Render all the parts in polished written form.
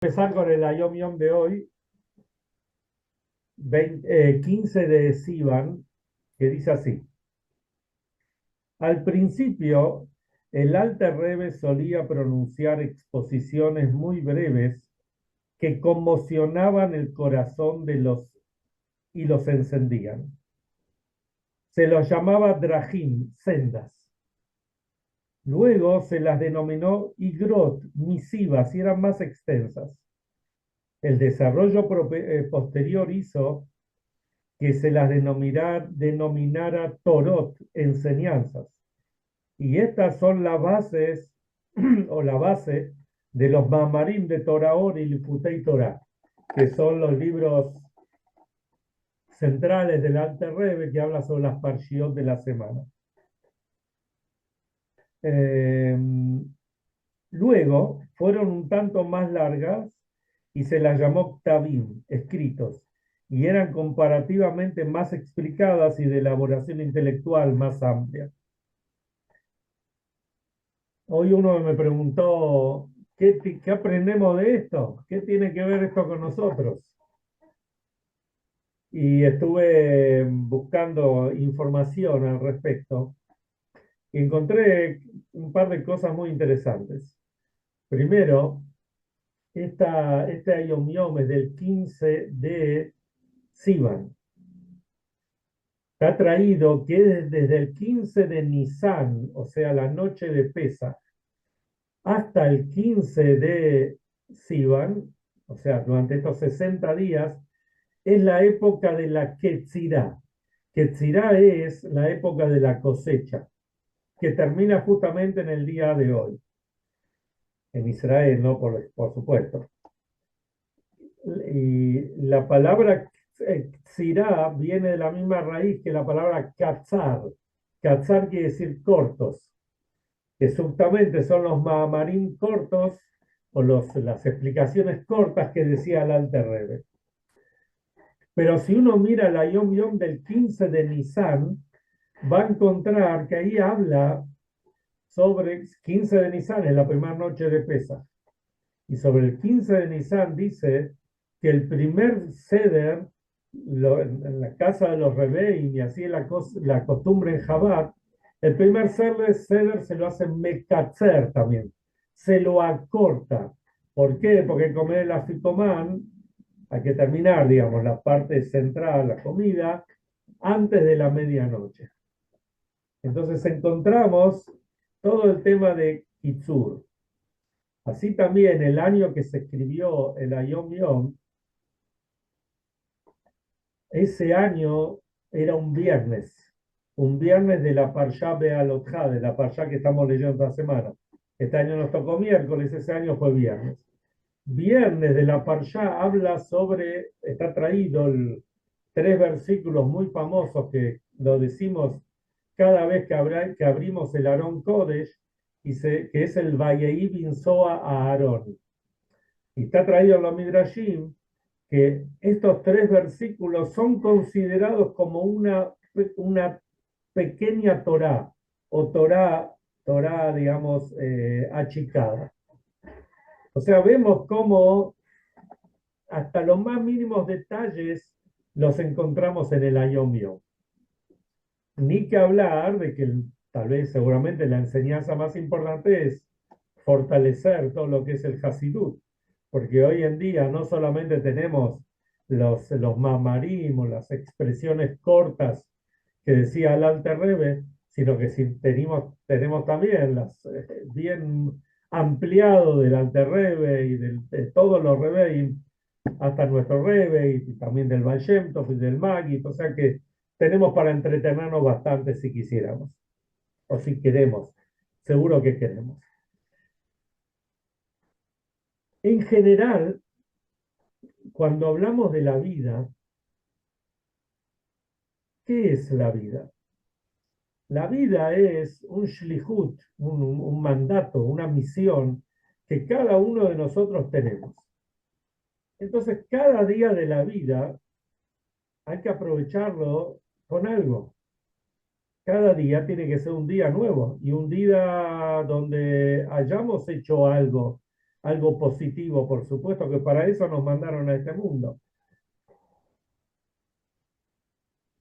Empezar con el Ayom Yom de hoy, 15 de Sivan, que dice así. Al principio, el Alter Rebbe solía pronunciar exposiciones muy breves que conmocionaban el corazón de y los encendían. Se los llamaba Drahim, sendas. Luego se las denominó Igrot, misivas, y eran más extensas. El desarrollo posterior hizo que se las denominara Torot, enseñanzas. Y estas son las bases o la base de los Mamarim de Toraor y Lifutei Torah, que son los libros centrales del Alter Rebbe que habla sobre las parshiot de la semana. Eh, Luego fueron un tanto más largas y se las llamó Ktavim, escritos, y eran comparativamente más explicadas y de elaboración intelectual más amplia. Hoy uno me preguntó, ¿qué aprendemos de esto? ¿Qué tiene que ver esto con nosotros? Y estuve buscando información al respecto y encontré un par de cosas muy interesantes. Primero, este Ayom Yom es del 15 de Sivan. Está traído que es desde el 15 de Nisan, o sea, la noche de Pesach, hasta el 15 de Sivan, o sea, durante estos 60 días, es la época de la Ketzirá. Ketzirá es la época de la cosecha, que termina justamente en el día de hoy. En Israel, ¿no? Por supuesto. Y la palabra Tzirá viene de la misma raíz que la palabra Katzar. Katzar quiere decir cortos, que justamente son los Maamarim cortos o las explicaciones cortas que decía el Alter Rebbe. Pero si uno mira la Yom Yom del 15 de Nisan, va a encontrar que ahí habla sobre 15 de Nisan, en la primera noche de Pesach. Y sobre el 15 de Nisan dice que el primer Seder, en la casa de los Rebeim, y así es la costumbre en Jabat, el primer Seder se lo hace Mekatzer también, se lo acorta. ¿Por qué? Porque comer el aficomán hay que terminar, digamos, la parte central, la comida, antes de la medianoche. Entonces encontramos todo el tema de Kitsur. Así también el año que se escribió el Ayom Yom, ese año era un viernes de la Parsha Bealotja, de la Parsha que estamos leyendo esta semana. Este año nos tocó miércoles, ese año fue viernes. Viernes de la Parsha habla sobre, está traído tres versículos muy famosos que lo decimos cada vez que abrimos el Aarón Kodesh, que es el Vayei bin Soa a Aarón. Y está traído en los Midrashim que estos tres versículos son considerados como una pequeña Torá, o Torá digamos, achicada. O sea, vemos cómo hasta los más mínimos detalles los encontramos en el Ayom Yom. Ni que hablar de que tal vez seguramente la enseñanza más importante es fortalecer todo lo que es el Hasidut, porque hoy en día no solamente tenemos los mamarim o las expresiones cortas que decía el Alter Rebbe, sino que tenemos también las bien ampliado del Alter Rebbe y de todos los Rebbeim, hasta nuestro Rebbe y también del Baal Shem Tov y del Maggid, o sea que tenemos para entretenernos bastante si quisiéramos, o si queremos, seguro que queremos. En general, cuando hablamos de la vida, ¿qué es la vida? La vida es un shlihut, un mandato, una misión que cada uno de nosotros tenemos. Entonces, cada día de la vida hay que aprovecharlo con algo. Cada día tiene que ser un día nuevo y un día donde hayamos hecho algo algo positivo, por supuesto que para eso nos mandaron a este mundo.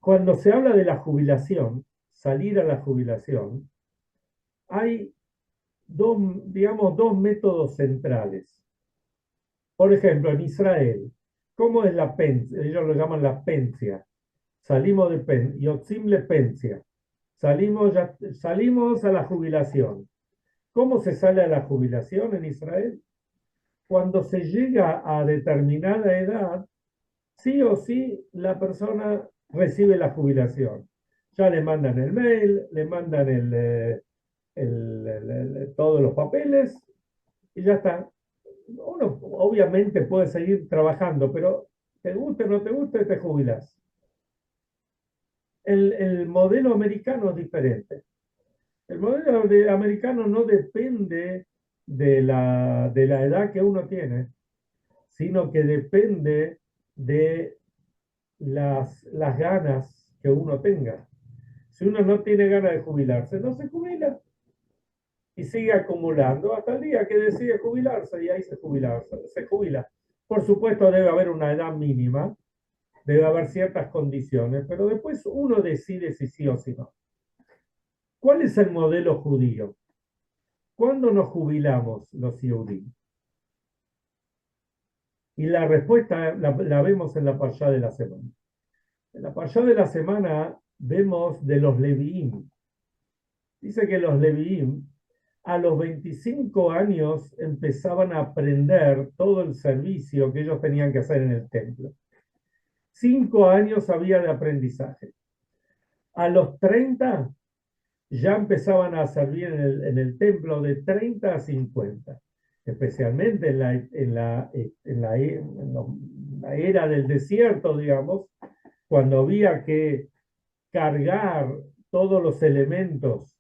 Cuando se habla de la jubilación, salir a la jubilación, hay dos, digamos, dos métodos centrales. Por ejemplo, en Israel, ¿cómo es la pensia? Ellos lo llaman la pensia. Salimos de yotzim le pensia. Salimos a la jubilación. ¿Cómo se sale a la jubilación en Israel? Cuando se llega a determinada edad, sí o sí la persona recibe la jubilación. Ya le mandan el mail, le mandan todos los papeles y ya está. Uno obviamente puede seguir trabajando, pero te guste o no te guste, te jubilas. El modelo americano es diferente. El modelo americano no depende de la edad que uno tiene, sino que depende de las ganas que uno tenga. Si uno no tiene ganas de jubilarse, no se jubila y sigue acumulando hasta el día que decide jubilarse y ahí se jubila. Por supuesto, debe haber una edad mínima, debe haber ciertas condiciones, pero después uno decide si sí o si no. ¿Cuál es el modelo judío? ¿Cuándo nos jubilamos los Yehudim? Y la respuesta la vemos en la parshá de la semana. En la parshá de la semana vemos de los Leviim. Dice que los Leviim a los 25 años empezaban a aprender todo el servicio que ellos tenían que hacer en el templo. 5 años había de aprendizaje. A los 30 ya empezaban a servir en el templo de 30 a 50, especialmente en la era del desierto, digamos, cuando había que cargar todos los elementos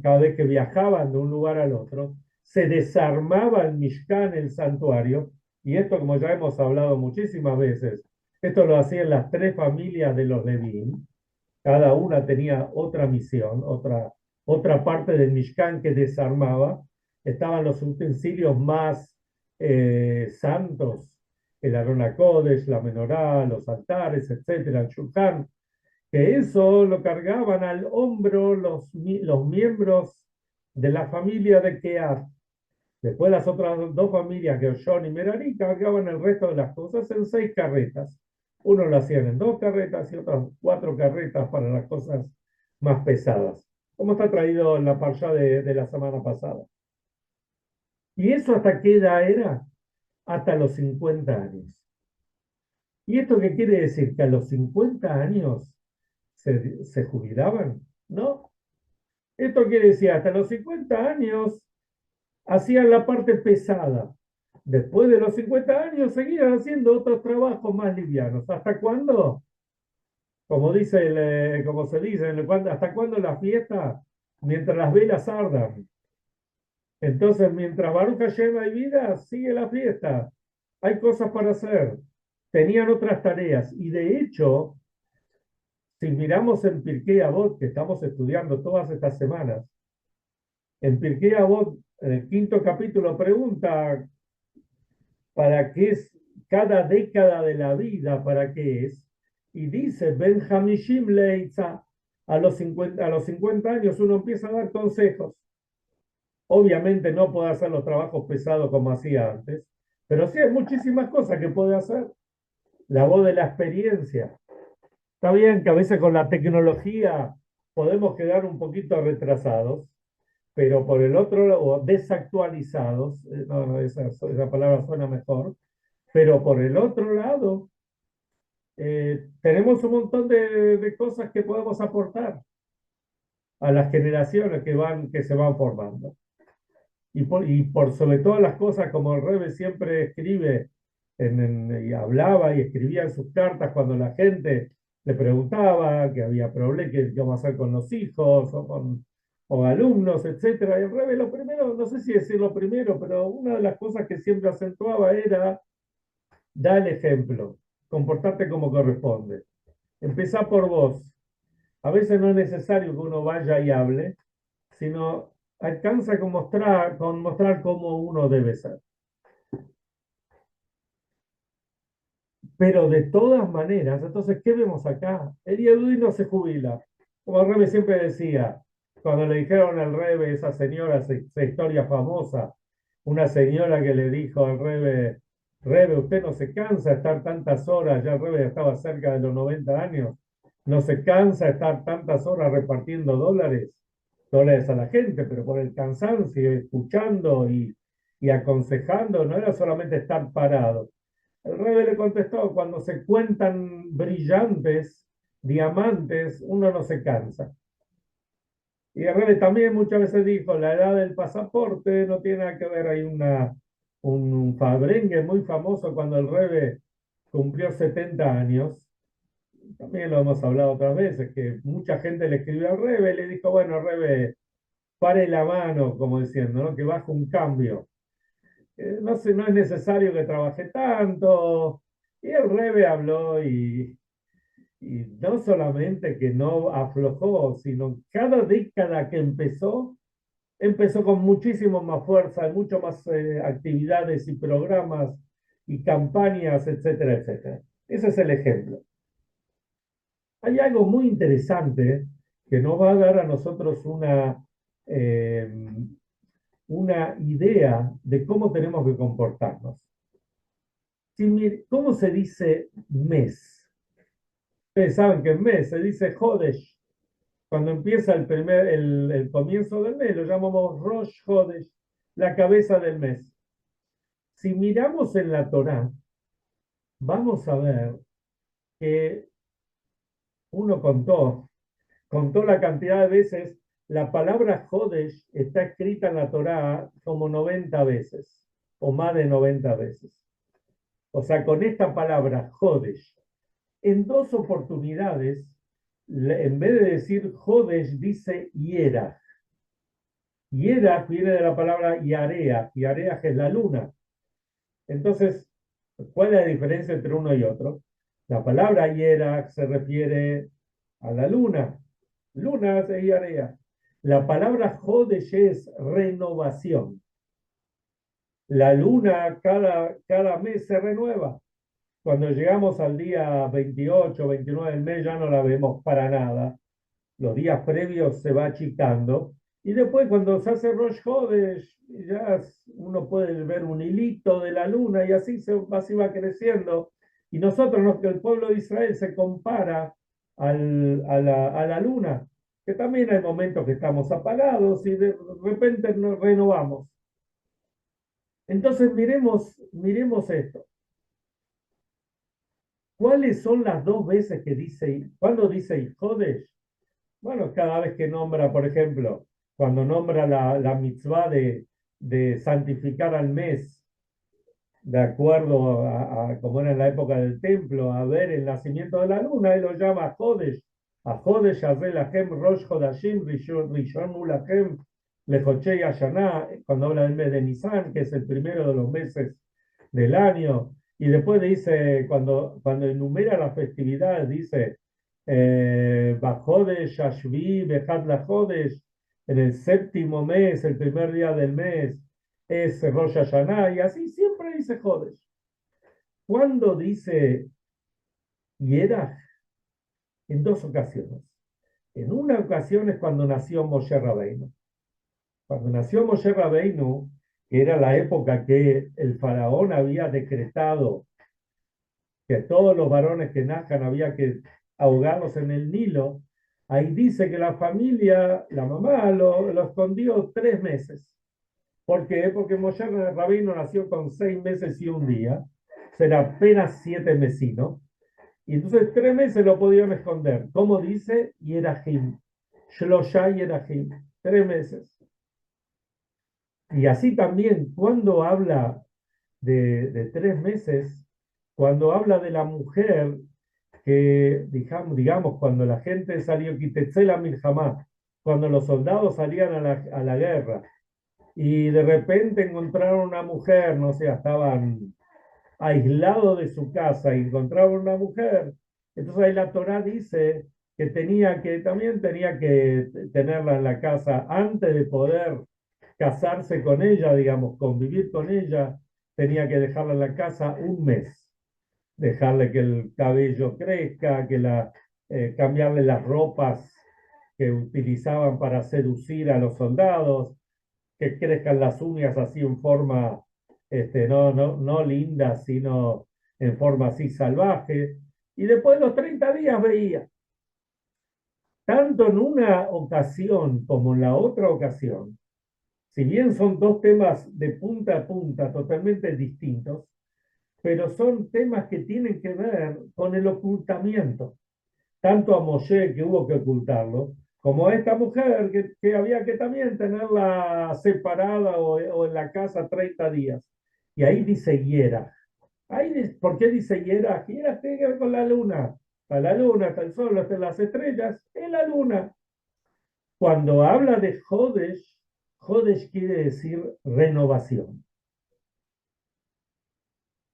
cada vez que viajaban de un lugar al otro, se desarmaba el Mishkan, el santuario, y esto, como ya hemos hablado muchísimas veces, esto lo hacían las tres familias de los Levín, cada una tenía otra misión, otra parte del Mishkan que desarmaba, estaban los utensilios más santos, el Arón HaKodesh, la menorá, los altares, etcétera, el Shulchan, que eso lo cargaban al hombro los miembros de la familia de Keat. Después las otras dos familias, Gershon y Merari, cargaban el resto de las cosas en 6 carretas. Uno lo hacían en 2 carretas y otras 4 carretas para las cosas más pesadas, como está traído en la parsha de la semana pasada. ¿Y eso hasta qué edad era? Hasta los 50 años. ¿Y esto qué quiere decir? Que a los 50 años se jubilaban, ¿no? Esto quiere decir, hasta los 50 años hacían la parte pesada. Después de los 50 años seguían haciendo otros trabajos más livianos. ¿Hasta cuándo? Como se dice, ¿hasta cuándo la fiesta? Mientras las velas ardan. Entonces, mientras Baruch Hashem hay vida, sigue la fiesta. Hay cosas para hacer. Tenían otras tareas. Y de hecho, si miramos en Pirkei Avot, que estamos estudiando todas estas semanas, en Pirkei Avot, en el 5.º capítulo, pregunta para qué es cada década de la vida, para qué es, y dice, Ben Hamishim Leitza, a los 50 años uno empieza a dar consejos. Obviamente no puede hacer los trabajos pesados como hacía antes, pero sí hay muchísimas cosas que puede hacer. La voz de la experiencia. Está bien que a veces con la tecnología podemos quedar un poquito retrasados, pero por el otro lado, o desactualizados, no, esa palabra suena mejor, pero por el otro lado, tenemos un montón de cosas que podemos aportar a las generaciones que se van formando. Y por sobre todas las cosas, como el Rebbe siempre escribe y hablaba y escribía en sus cartas cuando la gente le preguntaba que había problemas, qué íbamos a hacer con los hijos o alumnos, etcétera. Y el Rebbe lo primero, no sé si decir lo primero, pero una de las cosas que siempre acentuaba era, da el ejemplo, comportarte como corresponde. Empezá por vos. A veces no es necesario que uno vaya y hable, sino alcanza con mostrar cómo uno debe ser. Pero de todas maneras, entonces, ¿qué vemos acá? El Yehudí no se jubila. Como el Rebbe siempre decía, cuando le dijeron al Rebbe, esa señora, esa historia famosa, una señora que le dijo al Rebbe, Rebbe, usted no se cansa de estar tantas horas, ya el Rebbe estaba cerca de los 90 años, no se cansa de estar tantas horas repartiendo dólares a la gente, pero por el cansancio, escuchando y aconsejando, no era solamente estar parado. El rey le contestó, cuando se cuentan brillantes, diamantes, uno no se cansa. Y el rey también muchas veces dijo, la edad del pasaporte no tiene nada que ver, hay un fabrengue muy famoso cuando el rey cumplió 70 años, también lo hemos hablado otras veces, que mucha gente le escribió al rey y le dijo, bueno, rey, pare la mano, como diciendo, ¿no? Que baje un cambio. No sé, no es necesario que trabaje tanto. Y el Rebe habló y no solamente que no aflojó, sino cada década que empezó con muchísimo más fuerza, mucho más actividades y programas y campañas, etcétera, etcétera. Ese es el ejemplo. Hay algo muy interesante que nos va a dar a nosotros eh, una idea de cómo tenemos que comportarnos. ¿Cómo se dice mes? Ustedes saben que mes se dice Jodesh. Cuando empieza el comienzo del mes, lo llamamos Rosh Hodesh, la cabeza del mes. Si miramos en la Torá, vamos a ver que uno contó la cantidad de veces, la palabra Hodesh está escrita en la Torá como 90 veces, o más de 90 veces. O sea, con esta palabra Hodesh, en dos oportunidades, en vez de decir Jodesh, dice Yerach. Yerach viene de la palabra Yarea, Yarea es la luna. Entonces, ¿cuál es la diferencia entre uno y otro? La palabra Yerach se refiere a la luna. Luna es Yarea. La palabra Jodesh es renovación. La luna cada mes se renueva. Cuando llegamos al día 28, 29 del mes ya no la vemos para nada. Los días previos se va achicando. Y después cuando se hace Rosh Hodesh, ya uno puede ver un hilito de la luna y así va creciendo. Y nosotros, el pueblo de Israel se compara a la luna, que también hay momentos que estamos apagados y de repente nos renovamos. Entonces miremos esto. ¿Cuáles son las dos veces que dice, cuando dice Jodesh? Bueno, cada vez que nombra, por ejemplo, cuando nombra la mitzvah de santificar al mes, de acuerdo a como era en la época del templo, a ver el nacimiento de la luna, él lo llama Jodesh. A Jodesh, Lachem, Rosh Hodashim, Rishon Ulachem, Lejochei Hashanah, cuando habla del mes de Nisan, que es el primero de los meses del año. Y después dice, cuando enumera las festividades, dice, Bajodesh, Ashvi, Bejat la Jodesh, en el séptimo mes, el primer día del mes, es Rosh Hashanah, y así siempre dice Jodesh. ¿Cuándo dice Yerach? En dos ocasiones. En una ocasión es cuando nació Moshe Rabbeinu. Cuando nació Moshe Rabbeinu, que era la época que el faraón había decretado que todos los varones que nazcan había que ahogarlos en el Nilo, ahí dice que la familia, la mamá, lo escondió 3 meses. ¿Por qué? Porque Moshe Rabbeinu nació con 6 meses y un día, será apenas 7 mesinos, y entonces 3 meses lo podían esconder. ¿Cómo dice? Yerahim. Shlosha Yerahim. 3 meses. Y así también, cuando habla de 3 meses, cuando habla de la mujer que, digamos, cuando la gente salió, Kitetzela Milhamá, cuando los soldados salían a la guerra, y de repente encontraron una mujer, no sé, estaban aislados de su casa y encontraron una mujer. Entonces ahí la Torá dice que también tenía que tenerla en la casa antes de poder casarse con ella, digamos, convivir con ella, tenía que dejarla en la casa un mes, dejarle que el cabello crezca, cambiarle las ropas que utilizaban para seducir a los soldados, que crezcan las uñas así en forma, no linda, sino en forma así salvaje. Y después de los 30 días veía, tanto en una ocasión como en la otra ocasión, si bien son dos temas de punta a punta totalmente distintos, pero son temas que tienen que ver con el ocultamiento, tanto a Moshe que hubo que ocultarlo, como a esta mujer que había que también tenerla separada o en la casa 30 días. Y ahí dice hiera. ¿Por qué dice hiera? Hiera tiene que ver con la luna. Está la luna, está el sol, están las estrellas, es la luna. Cuando habla de Jodesh, Jodesh quiere decir renovación.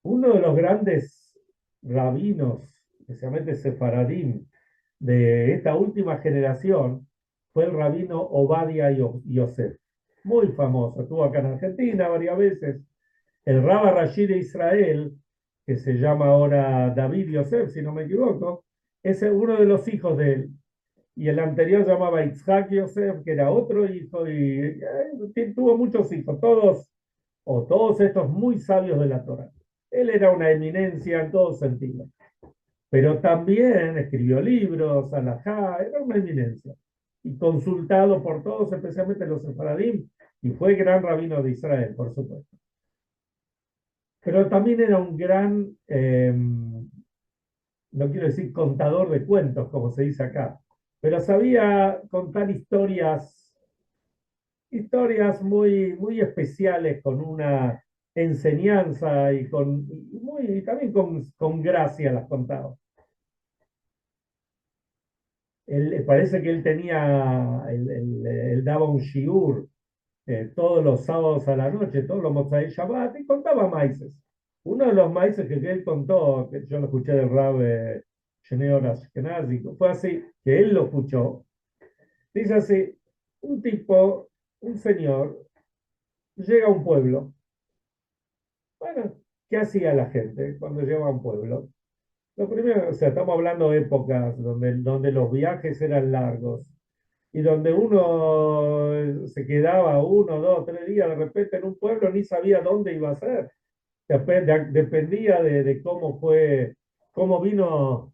Uno de los grandes rabinos, especialmente sefaradim, de esta última generación fue el rabino Obadia Yosef, muy famoso, estuvo acá en Argentina varias veces. El Rabba Rashi de Israel, que se llama ahora David Yosef, si no me equivoco, es uno de los hijos de él. Y el anterior llamaba Itzhak Yosef, que era otro hijo, y tuvo muchos hijos, todos estos muy sabios de la Torah. Él era una eminencia en todo sentido, pero también escribió libros, alajá, era una eminencia. Y consultado por todos, especialmente los sefaradim, y fue gran rabino de Israel, por supuesto. Pero también era un gran, no quiero decir contador de cuentos, como se dice acá, pero sabía contar historias muy especiales, con una enseñanza y también con gracia las contaba. Parece que él él daba un shiur todos los sábados a la noche, todos los Motzai Shabbat, y contaba maices. Uno de los maices que él contó, que yo lo escuché del Rabbe Shneur Ashkenazi, fue así, que él lo escuchó. Dice así, un señor, llega a un pueblo. Bueno, ¿qué hacía la gente cuando llegaba a un pueblo? Lo primero, o sea, estamos hablando de épocas donde los viajes eran largos y donde uno se quedaba 1, 2, 3 días de repente en un pueblo, ni sabía dónde iba a ser. Dependía de cómo vino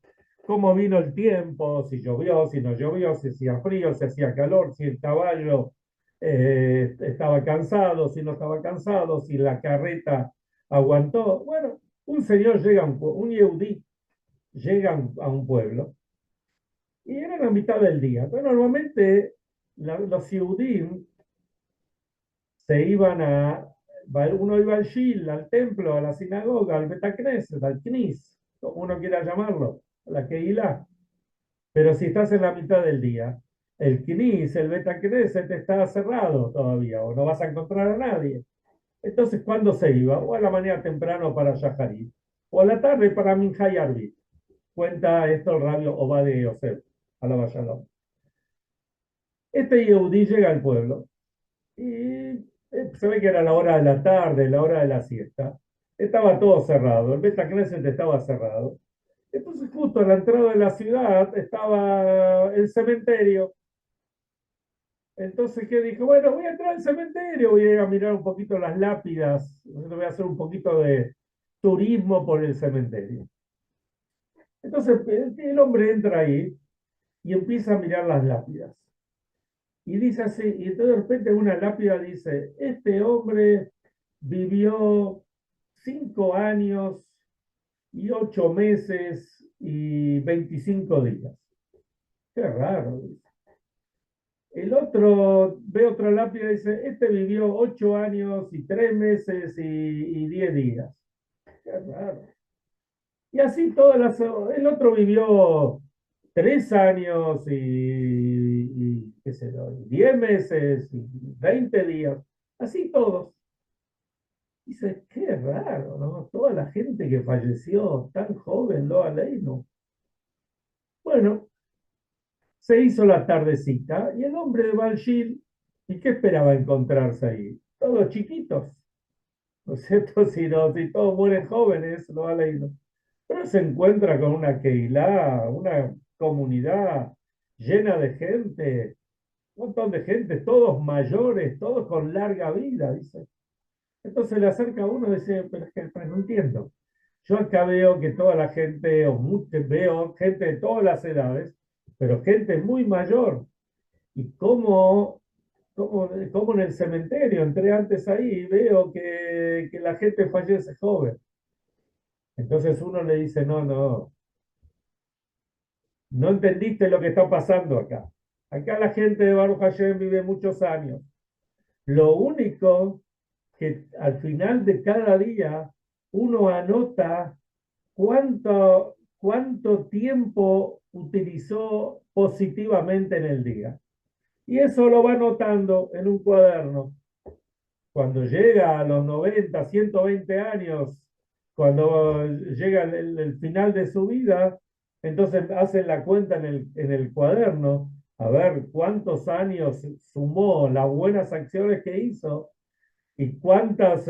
el tiempo, si llovió, si no llovió, si hacía frío, si hacía calor, si el caballo estaba cansado, si no estaba cansado, si la carreta aguantó. Bueno, un señor llega, un yehudí llega a un pueblo y era la mitad del día. Pero normalmente los Yehudim uno iba al Shil, al templo, a la sinagoga, al Betacneset, al Knis, como uno quiera llamarlo, a la Keilah. Pero si estás en la mitad del día, el Knis, el Betacneset está cerrado todavía, o no vas a encontrar a nadie. Entonces, ¿cuándo se iba? O a la mañana temprano para Shaharit, o a la tarde para Minjay Arbit. Cuenta esto el rabio Obade Yosef, alaba Shalom. Este Yehudí llega al pueblo y se ve que era la hora de la tarde, la hora de la siesta. Estaba todo cerrado, el Beta Knesset estaba cerrado. Entonces, justo a la entrada de la ciudad estaba el cementerio. Entonces, ¿qué dijo? Bueno, voy a entrar al cementerio, voy a ir a mirar un poquito las lápidas, voy a hacer un poquito de turismo por el cementerio. Entonces, el hombre entra ahí y empieza a mirar las lápidas. Y dice así, y entonces de repente una lápida dice, este hombre vivió 5 años y 8 meses y 25 días. Qué raro, dice. El otro ve otra lápida y dice, este vivió 8 años y 3 meses y 10 días. Qué raro. Y así el otro vivió 3 años qué sé yo, 10 meses y 20 días. Así todos. Dice, qué raro, ¿no? Toda la gente que falleció tan joven, lo aleino. Bueno, Se hizo la tardecita y el hombre de Balshil, ¿y qué esperaba encontrarse ahí? Todos chiquitos, ¿no es cierto? Si todos mueren jóvenes, lo ha leído. Pero se encuentra con una Keilah, una comunidad llena de gente, un montón de gente, todos mayores, todos con larga vida, dice. Entonces le acerca a uno y dice, pero no entiendo. Yo acá veo que toda la gente, veo gente de todas las edades, pero gente muy mayor. Y como en el cementerio, entré antes ahí y veo que la gente fallece joven. Entonces uno le dice, no entendiste lo que está pasando acá. Acá la gente de Baruch Hashem vive muchos años. Lo único que al final de cada día uno anota cuánto tiempo utilizó positivamente en el día. Y eso lo va anotando en un cuaderno. Cuando llega a los 90, 120 años, cuando llega el final de su vida, entonces hacen la cuenta en el cuaderno, a ver cuántos años sumó, las buenas acciones que hizo, y cuántos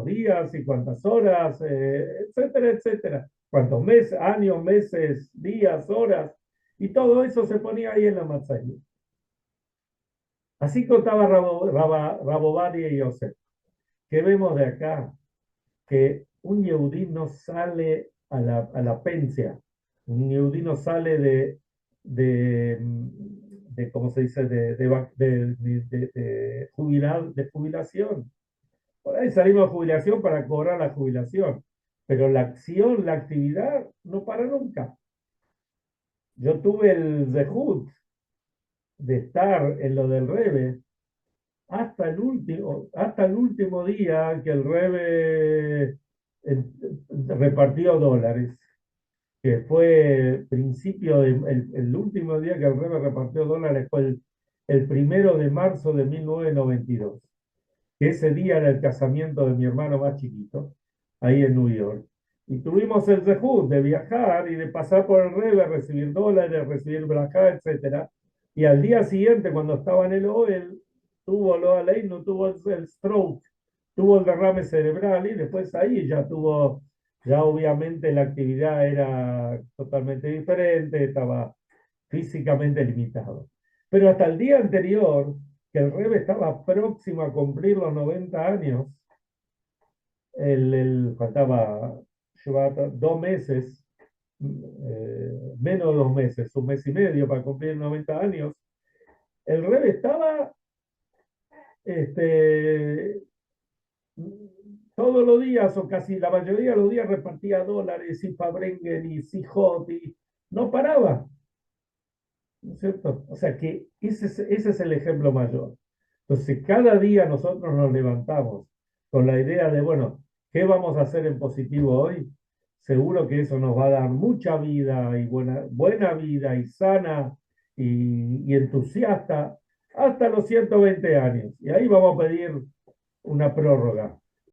días y cuántas horas, etcétera, etcétera. Cuántos meses, años, meses, días, horas, y todo eso se ponía ahí en la matzahí. Así contaba Rabobadia y Yosef. ¿Qué vemos de acá? Que un Yehudí no sale a la pensia, un Yehudí no sale ¿cómo se dice?, de jubilación. Por ahí salimos de jubilación para cobrar la jubilación, pero la acción, la actividad no para nunca. Yo tuve el zehut de estar en lo del Rebe hasta el último día que el Rebe repartió dólares, que fue el último día que el Rebe repartió dólares fue el 1 de marzo de 1992, que ese día era el casamiento de mi hermano más chiquito, ahí en New York. Y tuvimos el zehut de viajar y de pasar por el Rebe, recibir dólares, recibir brajá, etc. Y al día siguiente, cuando estaba en el Oel, tuvo no tuvo el stroke, tuvo el derrame cerebral y después ahí ya obviamente la actividad era totalmente diferente, estaba físicamente limitado. Pero hasta el día anterior, que el Rebbe estaba próximo a cumplir los 90 años, faltaba llevar 2 meses, menos de 2 meses, un mes y medio para cumplir 90 años, el Rebbe estaba este, todos los días, o casi la mayoría de los días, repartía dólares y Fabrengen y Sijot, y no paraba, ¿no es cierto? O sea que ese es el ejemplo mayor. Entonces, cada día nosotros nos levantamos con la idea de, bueno, ¿qué vamos a hacer en positivo hoy? Seguro que eso nos va a dar mucha vida y buena vida y sana y entusiasta hasta los 120 años. Y ahí vamos a pedir una prórroga.